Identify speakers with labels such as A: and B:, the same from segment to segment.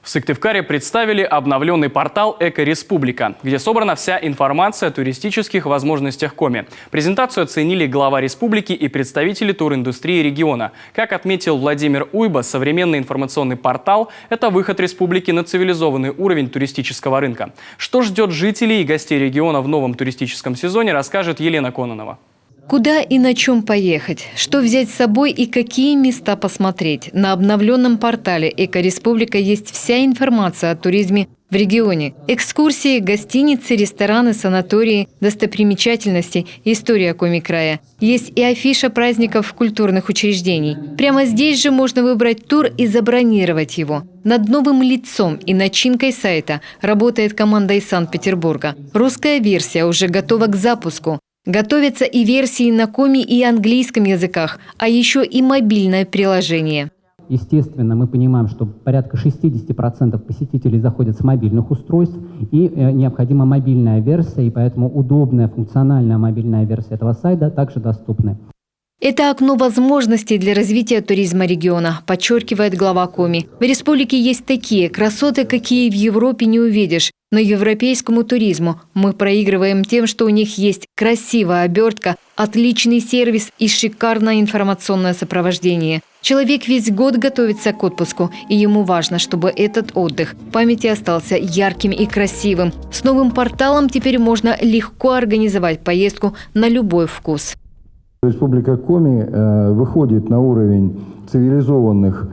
A: В Сыктывкаре представили обновленный портал «Эко-Республика», где собрана вся информация о туристических возможностях Коми. Презентацию оценили глава республики и представители туриндустрии региона. Как отметил Владимир Уйба, современный информационный портал – это выход республики на цивилизованный уровень туристического рынка. Что ждет жителей и гостей региона в новом туристическом сезоне, расскажет Елена Кононова.
B: Куда и на чем поехать, что взять с собой и какие места посмотреть. На обновленном портале «Эко-Республика» есть вся информация о туризме в регионе. Экскурсии, гостиницы, рестораны, санатории, достопримечательности, история Коми-края. Есть и афиша праздников культурных учреждений. Прямо здесь же можно выбрать тур и забронировать его. Над новым лицом и начинкой сайта работает команда из Санкт-Петербурга. Русская версия уже готова к запуску. Готовятся и версии на коми и английском языках, а еще и мобильное приложение.
C: Естественно, мы понимаем, что порядка 60% посетителей заходят с мобильных устройств, и необходима мобильная версия, и поэтому удобная, функциональная мобильная версия этого сайта также доступна.
B: Это окно возможностей для развития туризма региона, подчеркивает глава Коми. В республике есть такие красоты, какие в Европе не увидишь. Но европейскому туризму мы проигрываем тем, что у них есть красивая обертка, отличный сервис и шикарное информационное сопровождение. Человек весь год готовится к отпуску, и ему важно, чтобы этот отдых в памяти остался ярким и красивым. С новым порталом теперь можно легко организовать поездку на любой вкус.
D: Республика Коми выходит на уровень цивилизованных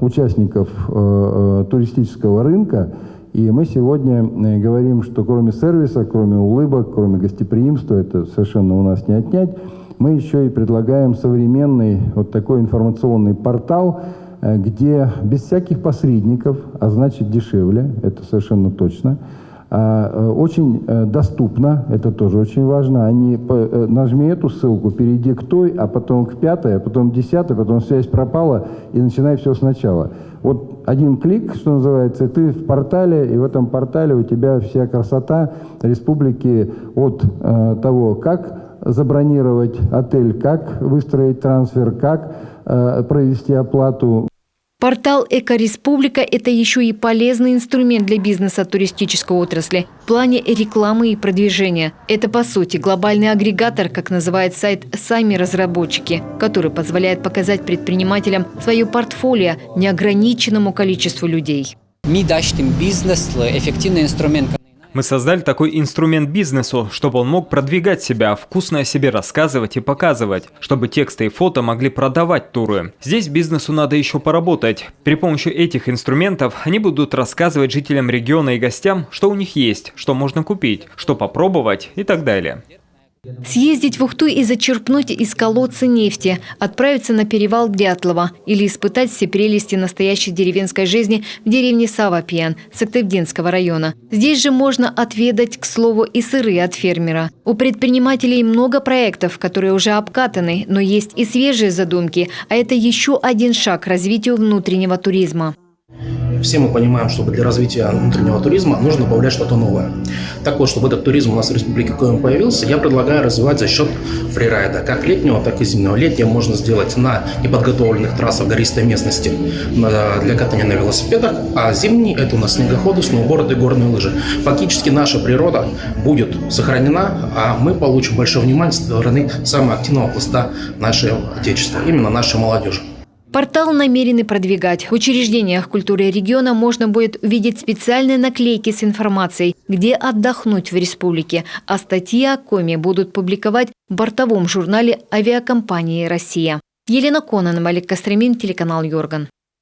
D: участников туристического рынка. И мы сегодня говорим, что кроме сервиса, кроме улыбок, кроме гостеприимства, это совершенно у нас не отнять, мы еще и предлагаем современный вот такой информационный портал, где без всяких посредников, а значит дешевле, это совершенно точно, очень доступно, это тоже очень важно. Нажми эту ссылку, перейди к той, а потом к пятой, а потом к десятой, потом связь пропала, и начинай все сначала. Вот один клик, что называется, ты в портале, и в этом портале у тебя вся красота республики от того, как забронировать отель, как выстроить трансфер, как провести оплату.
B: Портал «Эко-Республика» – это еще и полезный инструмент для бизнеса туристической отрасли в плане рекламы и продвижения. Это, по сути, глобальный агрегатор, как называет сайт сами разработчики, который позволяет показать предпринимателям свое портфолио неограниченному количеству людей.
E: Мы дашь бизнес эффективный инструмент.
F: Мы создали такой инструмент бизнесу, чтобы он мог продвигать себя, вкусно о себе рассказывать и показывать, чтобы тексты и фото могли продавать туры. Здесь бизнесу надо еще поработать. При помощи этих инструментов они будут рассказывать жителям региона и гостям, что у них есть, что можно купить, что попробовать и так далее.
B: Съездить в Ухту и зачерпнуть из колодца нефти, отправиться на перевал Дятлова или испытать все прелести настоящей деревенской жизни в деревне Савопьян Сыктывдинского района. Здесь же можно отведать, к слову, и сыры от фермера. У предпринимателей много проектов, которые уже обкатаны, но есть и свежие задумки, а это еще один шаг к развитию внутреннего туризма.
G: Все мы понимаем, что для развития внутреннего туризма нужно добавлять что-то новое. Так вот, чтобы этот туризм у нас в Республике Коми появился, я предлагаю развивать за счет фрирайда, как летнего, так и зимнего. Летнего можно сделать на неподготовленных трассах гористой местности для катания на велосипедах, а зимний – это у нас снегоходы, сноуборды, горные лыжи. Фактически наша природа будет сохранена, а мы получим большое внимание со стороны самого активного пласта нашего Отечества, именно нашей молодежи.
B: Портал намерены продвигать. В учреждениях культуры региона можно будет увидеть специальные наклейки с информацией, где отдохнуть в республике, а статьи о Коми будут публиковать в бортовом журнале авиакомпании «Россия». Елена Кононова, Олег Костромин, телеканал Йорган.